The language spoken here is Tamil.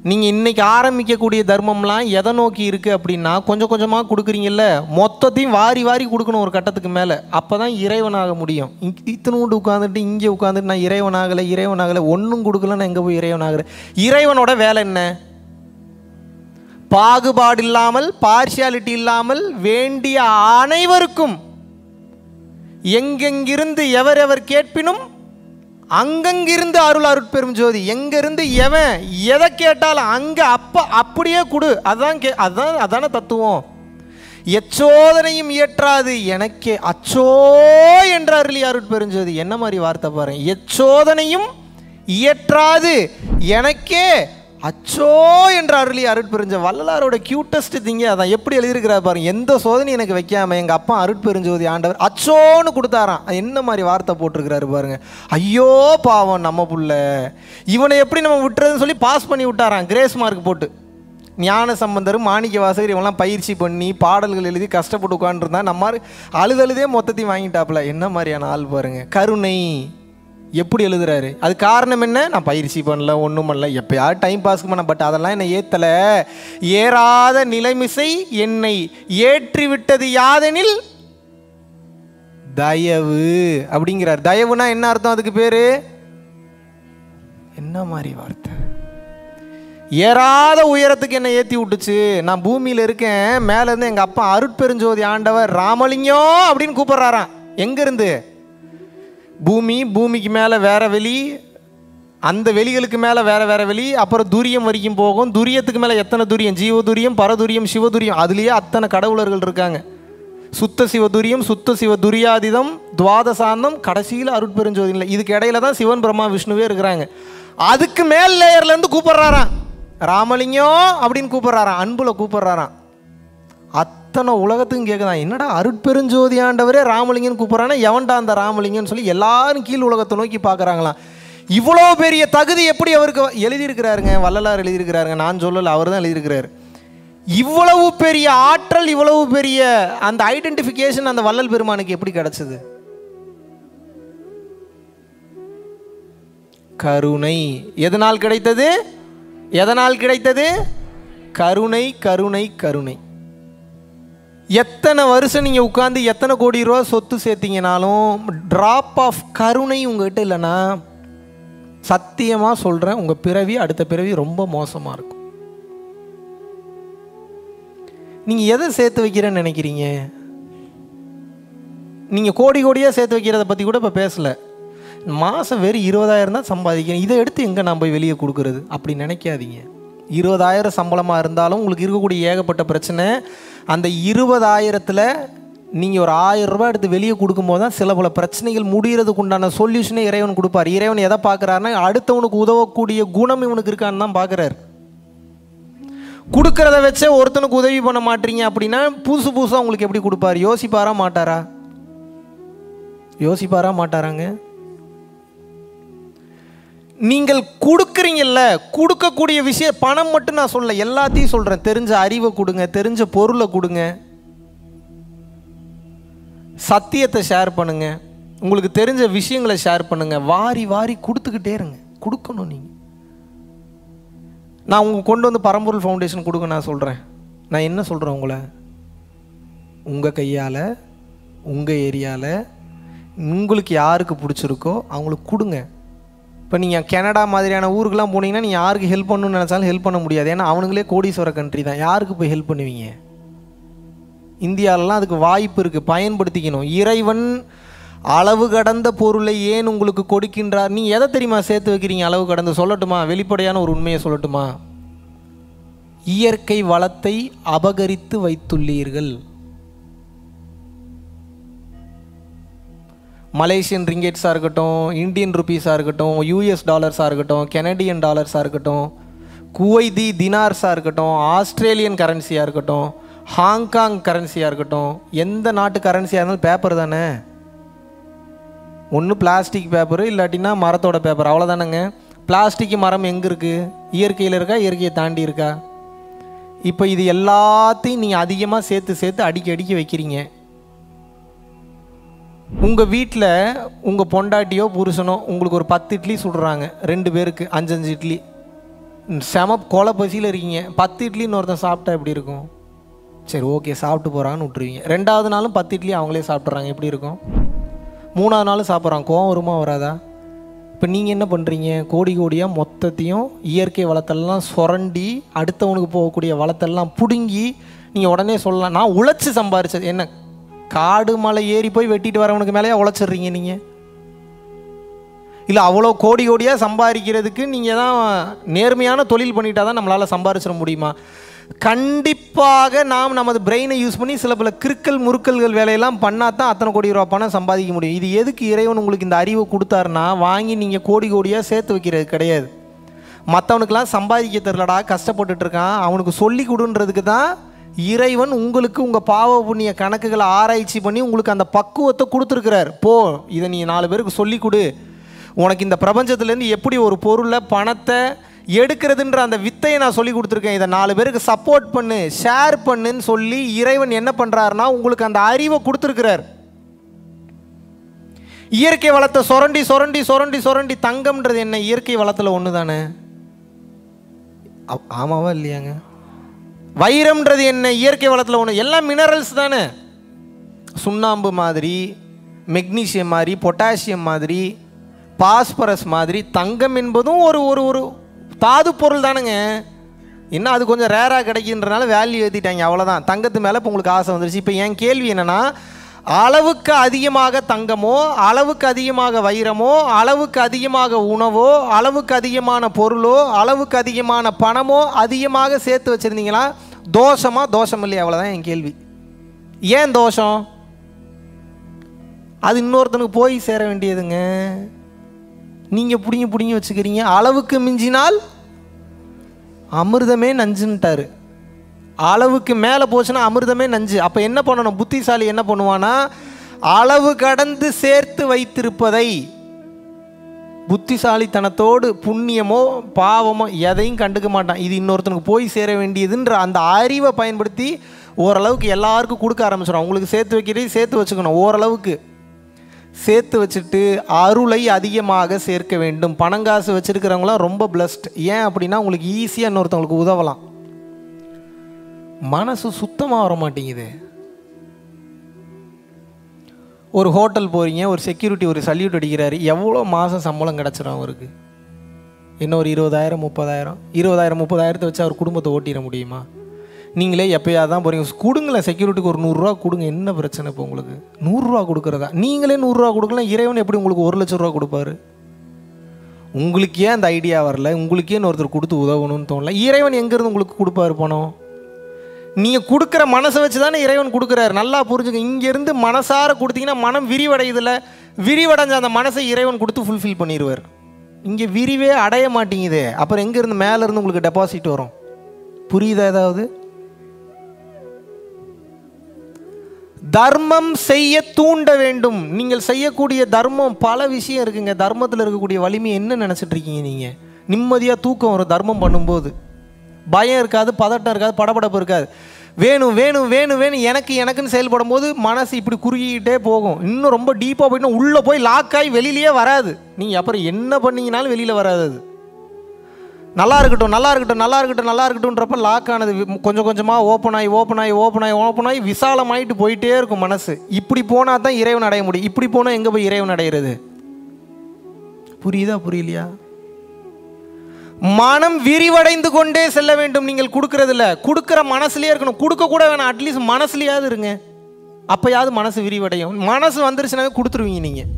நீங்கள் இன்றைக்கி ஆரம்பிக்கக்கூடிய தர்மம்லாம் எதை நோக்கி இருக்குது அப்படின்னா, கொஞ்சம் கொஞ்சமாக கொடுக்குறீங்கல்ல, மொத்தத்தையும் வாரி வாரி கொடுக்கணும் ஒரு கட்டத்துக்கு மேலே. அப்போ தான் இறைவனாக முடியும். இத்தனோண்டு உட்காந்துட்டு இங்கே உட்காந்துட்டு நான் இறைவனாகலை ஒன்றும் கொடுக்கல, நான் எங்கே போய் இறைவனாகிறேன்? இறைவனோட வேலை என்ன? பாகுபாடு இல்லாமல், பார்ஷியாலிட்டி இல்லாமல் வேண்டிய அனைவருக்கும் எங்கெங்கிருந்து எவரெவர் கேட்பினும் அங்கங்கிருந்து அருள் அருட்பெரும் ஜோதி. எங்கிருந்து எவன் எதை கேட்டாலும் அங்கே அப்படியே கொடு. அதான தத்துவம். எச்சோதனையும் இயற்றாது எனக்கே அச்சோ என்ற அருளி அருட்பெருஞ்சோதி. என்ன மாதிரி வார்த்தை பாருங்க. எச்சோதனையும் இயற்றாது எனக்கே அச்சோ என்ற அருளி அருட்பெருஞ்ச. வள்ளலாரோட கியூட்டஸ்ட் திங்க அதான். எப்படி எழுதியிருக்கிறார் பாருங்க. எந்த சோதனை எனக்கு வைக்காம எங்கள் அப்பா அருட்பெருஞ்சோதி ஆண்டவர் அச்சோன்னு கொடுத்தாராம். என்ன மாதிரி வார்த்தை போட்டிருக்கிறாரு பாருங்க. ஐயோ பாவம் நம்ம புள்ள, இவனை எப்படி நம்ம விட்டுறதுன்னு சொல்லி பாஸ் பண்ணி விட்டாராம், கிரேஸ் மார்க் போட்டு. ஞான சம்பந்தர், மாணிக்க வாசகர் இவங்கெல்லாம் பயிற்சி பண்ணி பாடல்கள் எழுதி கஷ்டப்பட்டு உட்காந்துருந்தா நம்ம அழுதழுதே மொத்தத்தையும் வாங்கிட்டாப்புல. என்ன மாதிரியான ஆள் பாருங்க. கருணை எப்படி எழுதுறாரு? அது காரணம் என்ன? நான் பயிற்சி பண்ணல, ஒன்றும் பண்ணல, எப்பயாவது டைம் பாஸ்க்கு பண்ண. பட் அதெல்லாம் என்னை ஏற்றலை. ஏறாத நிலைமிசை என்னை ஏற்றிவிட்டது யாதெனில் தயவு அப்படிங்கிறார். தயவுனா என்ன அர்த்தம்? அதுக்கு பேரு என்ன மாதிரி வார்த்தை? ஏறாத உயரத்துக்கு என்னை ஏற்றி விட்டுச்சு. நான் பூமியில் இருக்கேன், மேலேருந்து எங்கள் அப்பா அருட்பெருஞ்சோதி ஆண்டவர் ராமலிங்கம் அப்படின்னு கூப்பிட்றாராம். எங்கேருந்து? பூமிக்கு மேலே வேற வெளி, அந்த வெளிகளுக்கு மேலே வேற வெளி, அப்புறம் துரியம் வரைக்கும் போகும். துரியத்துக்கு மேலே எத்தனை துரியம்? ஜீவதுரியம், பரதுரியம், சிவதுரியம். அதுலேயே அத்தனை கடவுளர்கள் இருக்காங்க. சுத்த சிவதுரியம், சுத்த சிவ துரியாதிதம், துவாதசாந்தம், கடைசியில் அருட்பெருஞ்சோதி இல்லை. இதுக்கு இடையில தான் சிவன் பிரம்மா விஷ்ணுவே இருக்கிறாங்க. அதுக்கு மேல் லேயர்லேருந்து கூப்பிட்றாராம் ராமலிங்கம் அப்படின்னு கூப்பிட்றாராம். அன்புல கூப்பிட்றாராம். அத்தனை உலகத்துக்கும் கேட்குதான், என்னடா அருட்பெருஞ்சோதி ஆண்டவரே ராமலிங்கன்னு கூப்பிட்றானா, எவன்டா அந்த ராமலிங்கன்னு சொல்லி எல்லாரும் கீழ் உலகத்தை நோக்கி பார்க்குறாங்களாம். இவ்வளோ பெரிய தகுதி எப்படி அவருக்கு எழுதியிருக்கிறாருங்க? வள்ளலார் எழுதியிருக்கிறாருங்க, நான் சொல்லலை, அவர் தான் எழுதியிருக்கிறார். இவ்வளவு பெரிய ஆற்றல், இவ்வளவு பெரிய அந்த ஐடென்டிஃபிகேஷன் அந்த வள்ளல் பெருமானுக்கு எப்படி கிடைச்சது? கருணை. எதனால் கிடைத்தது? எதனால் கிடைத்தது? கருணை, கருணை, கருணை. எத்தனை வருஷம் நீங்கள் உட்காந்து எத்தனை கோடி ரூபா சொத்து சேர்த்தீங்கனாலும் ட்ராப் ஆஃப் கருணை உங்கள்கிட்ட இல்லைன்னா, சத்தியமாக சொல்கிறேன், உங்கள் பிறவி அடுத்த பிறவி ரொம்ப மோசமாக இருக்கும். நீங்கள் எதை சேர்த்து வைக்கிறேன்னு நினைக்கிறீங்க? நீங்கள் கோடி கோடியாக சேர்த்து வைக்கிறத பற்றி கூட இப்போ பேசலை. மாதம் வெறும் 20,000 தான் சம்பாதிக்கிறேன், இதை எடுத்து எங்கே நான் போய் வெளியே கொடுக்குறது அப்படி நினைக்காதீங்க. 20,000 சம்பளமாக இருந்தாலும் உங்களுக்கு இருக்கக்கூடிய ஏகப்பட்ட பிரச்சனை. அந்த 20,000த்தில் நீங்கள் ஒரு 1000 ரூபாய் எடுத்து வெளியே கொடுக்கும்போது தான் சில பல பிரச்சனைகள் முடிகிறதுக்கு உண்டான சொல்யூஷனே இறைவன் கொடுப்பார். இறைவன் எதை பார்க்குறாருன்னா, அடுத்தவனுக்கு உதவக்கூடிய குணம் இவனுக்கு இருக்கான்னு தான் பார்க்குறாரு. கொடுக்கறத வச்சே ஒருத்தனுக்கு உதவி பண்ண மாட்டீங்க அப்படின்னா புதுசாக உங்களுக்கு எப்படி கொடுப்பார்? யோசிப்பாரா மாட்டாரா? யோசிப்பாரா மாட்டாராங்க? நீங்கள் கொடுக்குறீங்கல்ல, கொடுக்கக்கூடிய விஷயம் பணம் மட்டும் நான் சொல்ல, எல்லாத்தையும் சொல்கிறேன். தெரிஞ்ச அறிவை கொடுங்க, தெரிஞ்ச பொருளை கொடுங்க, சத்தியத்தை ஷேர் பண்ணுங்க, உங்களுக்கு தெரிஞ்ச விஷயங்களை ஷேர் பண்ணுங்க. வாரி வாரி கொடுத்துக்கிட்டே இருங்க. கொடுக்கணும். நீங்கள் நான் உங்க கொண்டு வந்து பரம்பொருள் ஃபவுண்டேஷன் கொடுங்க நான் சொல்கிறேன். நான் என்ன சொல்கிறேன்? உங்கள் கையால், உங்கள் ஏரியாவில் உங்களுக்கு யாருக்கு பிடிச்சிருக்கோ அவங்களுக்கு கொடுங்க. இப்போ நீங்கள் கனடா மாதிரியான ஊருக்கெலாம் போனீங்கன்னா நீங்கள் யாருக்கு ஹெல்ப் பண்ணணும்னு நினச்சாலும் ஹெல்ப் பண்ண முடியாது. ஏன்னா அவனுங்களே கோடீஸ்வர கண்ட்ரி தான். யாருக்கு போய் ஹெல்ப் பண்ணுவீங்க? இந்தியாவிலலாம் அதுக்கு வாய்ப்பு இருக்குது, பயன்படுத்திக்கணும். இறைவன் அளவு கடந்த பொருளை ஏன் உங்களுக்கு கொடுக்கின்றார்? நீ எதை தெரியுமா சேர்த்து வைக்கிறீங்க? அளவு கடந்து சொல்லட்டுமா? வெளிப்படையான ஒரு உண்மையை சொல்லட்டுமா? இயற்கை வளத்தை அபகரித்து வைத்துள்ளீர்கள். மலேசியன் ரிங்கெட்ஸாக இருக்கட்டும், இந்தியன் ருபீஸாக இருக்கட்டும், யூஎஸ் டாலர்ஸாக இருக்கட்டும், கெனடியன் டாலர்ஸாக இருக்கட்டும், குவைதி தினார்ஸாக இருக்கட்டும், ஆஸ்திரேலியன் கரன்சியாக இருக்கட்டும், ஹாங்காங் கரன்சியாக இருக்கட்டும், எந்த நாட்டு கரன்சியாக இருந்தாலும் பேப்பர் தானே. ஒன்று பிளாஸ்டிக் பேப்பரு, இல்லாட்டினா மரத்தோட பேப்பர், அவ்வளோதானேங்க. பிளாஸ்டிக் மரம் எங்கே இருக்குது? இயற்கையில் இருக்கா? இயற்கையை தாண்டி இருக்கா? இப்போ இது எல்லாத்தையும் நீங்கள் அதிகமாக சேர்த்து அடிக்கி வைக்கிறீங்க. உங்கள் வீட்டில் உங்கள் பொண்டாட்டியோ புருஷனோ உங்களுக்கு ஒரு 10 இட்லி சுடுறாங்க, 2 பேருக்கு 5 இட்லி. செம கொலை பசியில் இருக்கீங்க, 10 இட்லின்னு ஒருத்தன் சாப்பிட்டா எப்படி இருக்கும்? சரி ஓகே சாப்பிட்டு போகிறான்னு விட்டுருவீங்க. 2வது நாளும் 10 இட்லி அவங்களே சாப்பிட்றாங்க, எப்படி இருக்கும்? 3வது நாளும் சாப்பிட்றாங்க, கோவம் வருமா வராதா? இப்போ நீங்கள் என்ன பண்ணுறீங்க? கோடி கோடியாக மொத்தத்தையும் இயற்கை வளத்தெல்லாம் சுரண்டி அடுத்தவனுக்கு போகக்கூடிய வளத்தெல்லாம் பிடுங்கி நீங்கள் உடனே சொல்லலாம் நான் உழைச்சி சம்பாரிச்சது. என்ன காடு மலை ஏறி போய் வெட்டிட்டு வரவனுக்கு மேலேயே உழைச்சிட்றீங்க நீங்கள்? இல்லை அவ்வளோ கோடி கோடியாக சம்பாதிக்கிறதுக்கு நீங்கள் தான் நேர்மையான தொழில் பண்ணிட்டா தான் நம்மளால் சம்பாதிச்சிட முடியுமா? கண்டிப்பாக நாம் நமது பிரெயினை யூஸ் பண்ணி சில பல கிறுக்கல் முறுக்கல்கள் வேலையெல்லாம் பண்ணால் தான் அத்தனை கோடி ரூபா பணம் சம்பாதிக்க முடியும். இது எதுக்கு இறைவன் உங்களுக்கு இந்த அறிவை கொடுத்தாருன்னா வாங்கி நீங்கள் கோடி கோடியாக சேர்த்து வைக்கிறது கிடையாது. மற்றவனுக்கெல்லாம் சம்பாதிக்க தெரிலடா கஷ்டப்பட்டுட்டு இருக்கான் அவனுக்கு சொல்லி கொடுன்றதுக்கு தான் இறைவன் உங்களுக்கு உங்கள் பாவ புண்ணிய கணக்குகளை ஆராய்ச்சி பண்ணி உங்களுக்கு அந்த பக்குவத்தை கொடுத்துருக்கிறார். போ இதை நீ 4 பேருக்கு சொல்லி கொடு, உனக்கு இந்த பிரபஞ்சத்துலேருந்து எப்படி ஒரு பொருளை பணத்தை எடுக்கிறதுன்ற அந்த வித்தையை நான் சொல்லி கொடுத்துருக்கேன், இதை 4 பேருக்கு சப்போர்ட் பண்ணு ஷேர் பண்ணுன்னு சொல்லி இறைவன் என்ன பண்ணுறாருன்னா உங்களுக்கு அந்த அறிவை கொடுத்துருக்கிறார். இயற்கை வளத்தை சுரண்டி சுரண்டி சுரண்டி சுரண்டி தங்கம்ன்றது என்ன இயற்கை வளத்தில் ஒன்று தானே? ஆமாவா இல்லையாங்க? வைரம்ன்றது என்ன இயற்கை வளத்தில் ஒன்று, எல்லாம் மினரல்ஸ் தானே. சுண்ணாம்பு மாதிரி, மெக்னீசியம் மாதிரி, பொட்டாசியம் மாதிரி, பாஸ்பரஸ் மாதிரி, தங்கம் என்பதும் ஒரு ஒரு ஒரு தாது பொருள் தானுங்க. என்ன அது கொஞ்சம் ரேராக கிடைக்கின்றனால வேல்யூ ஏற்றிட்டாங்க, அவ்வளோதான். தங்கத்து மேலே இப்போ உங்களுக்கு ஆசை வந்துருச்சு. இப்போ என் கேள்வி என்னென்னா, அளவுக்கு அதிகமாக தங்கமோ அளவுக்கு அதிகமாக வைரமோ அளவுக்கு அதிகமாக உணவோ அளவுக்கு அதிகமான பொருளோ அளவுக்கு அதிகமான பணமோ அதிகமாக சேர்த்து வச்சுருந்தீங்களா தோஷமா தோஷம் இல்லையா? அவ்வளோதான் என் கேள்வி. ஏன் தோஷம்? அது இன்னொருத்தனுக்கு போய் சேர வேண்டியதுங்க. நீங்கள் பிடிங்கி பிடிங்கி வச்சுக்கிறீங்க. அளவுக்கு மிஞ்சினால் அமிர்தமே நஞ்சுன்ட்டாரு. அளவுக்கு மேலே போச்சுன்னா அமிர்தமே நஞ்சு. அப்போ என்ன பண்ணணும்? புத்திசாலி என்ன பண்ணுவானா, அளவு கடந்து சேர்த்து வைத்திருப்பதை புத்திசாலித்தனத்தோடு புண்ணியமோ பாவமோ எதையும் கண்டுக்க மாட்டான். இது இன்னொருத்தனுக்கு போய் சேர வேண்டியதுன்ற அந்த அறிவை பயன்படுத்தி ஓரளவுக்கு எல்லாருக்கும் கொடுக்க ஆரம்பிச்சிடும். உங்களுக்கு சேர்த்து வைக்கிறதே சேர்த்து வச்சுக்கணும், ஓரளவுக்கு சேர்த்து வச்சுட்டு அருளை அதிகமாக சேர்க்க வேண்டும். பணங்காசு வச்சுருக்கிறவங்களாம் ரொம்ப பிளஸ்ட். ஏன் அப்படின்னா உங்களுக்கு ஈஸியாக இன்னொருத்தவங்களுக்கு உதவலாம். மனசு சுத்தமாக வர மாட்டேங்குது. ஒரு ஹோட்டல் போகிறீங்க, ஒரு செக்யூரிட்டி ஒரு சல்யூட் அடிக்கிறாரு, எவ்வளோ மாதம் சம்பளம் கிடச்சிடும் அவருக்கு? என்ன ஒரு 20,000 30,000? 20,000 30,000 வச்சு அவர் குடும்பத்தை ஓட்டிட முடியுமா? நீங்களே எப்போயாவது தான் போகிறீங்க, கொடுங்களேன் செக்யூரிட்டிக்கு ஒரு 100 ரூபா கொடுங்க, என்ன பிரச்சனை இப்போ உங்களுக்கு? 100 ரூபா கொடுக்குறதா? நீங்களே 100 ரூபா கொடுக்கலாம், இறைவன் எப்படி உங்களுக்கு 1 லட்சம் ரூபா கொடுப்பாரு? உங்களுக்கு ஏன் அந்த ஐடியா வரல? உங்களுக்கு ஏன் ஒருத்தர் கொடுத்து உதவணும்னு தோணல? இறைவன் எங்கேருந்து உங்களுக்கு கொடுப்பாரு பணம்? நீங்கள் கொடுக்குற மனசை வச்சு தானே இறைவன் கொடுக்குறாரு. நல்லா புரிஞ்சுங்க. இங்கேருந்து மனசார கொடுத்தீங்கன்னா மனம் விரிவடையுதில்ல, விரிவடைஞ்ச அந்த மனசை இறைவன் கொடுத்து ஃபுல்ஃபில் பண்ணிடுவார். இங்கே விரிவே அடைய மாட்டேங்குது, அப்புறம் எங்கேருந்து மேலேருந்து உங்களுக்கு டெபாசிட் வரும்? புரியுதா? ஏதாவது தர்மம் செய்ய தூண்ட வேண்டும். நீங்கள் செய்யக்கூடிய தர்மம் பல விஷயம் இருக்குங்க. தர்மத்தில் இருக்கக்கூடிய வலிமை என்ன நினச்சிட்டு இருக்கீங்க? நீங்கள் நிம்மதியாக தூக்கம் வரும் தர்மம் பண்ணும்போது. பயம் இருக்காது, பதட்டம் இருக்காது, படபடப்பு இருக்காது. வேணும் வேணும் வேணும் வேணும் எனக்கு எனக்குன்னு செயல்படும் போது மனசு இப்படி குறுகிக்கிட்டே போகும். இன்னும் ரொம்ப டீப்பாக போயிட்டு உள்ளே போய் லாக் ஆகி வெளியிலே வராது. நீங்கள் அப்புறம் என்ன பண்ணிங்கனாலும் வெளியில் வராது. அது நல்லா இருக்கட்டும் நல்லா இருக்கட்டும் நல்லா இருக்கட்டும் நல்லா இருக்கட்டும்ன்றப்ப லாக் ஆனது கொஞ்சம் கொஞ்சமாக ஓப்பன் ஆகி ஓப்பன் ஆகி ஓப்பன் ஆகி ஓப்பன் ஆகி விசாலமாயிட்டு போயிட்டே இருக்கும் மனசு. இப்படி போனால் தான் இறைவன் அடைய முடியும். இப்படி போனால் எங்கே போய் இறைவன் அடைகிறது? புரியுதா புரியலையா? மனம் விரிவடைந்து கொண்டே செல்ல வேண்டும். நீங்கள் கொடுக்கறதில்ல, கொடுக்குற மனசுலேயே இருக்கணும். கொடுக்க கூட வேணாம், அட்லீஸ்ட் மனசுலையாவது இருங்க. அப்போயாவது மனசு விரிவடையும். மனசு வந்துருச்சுனாவே கொடுத்துருவீங்க நீங்கள்.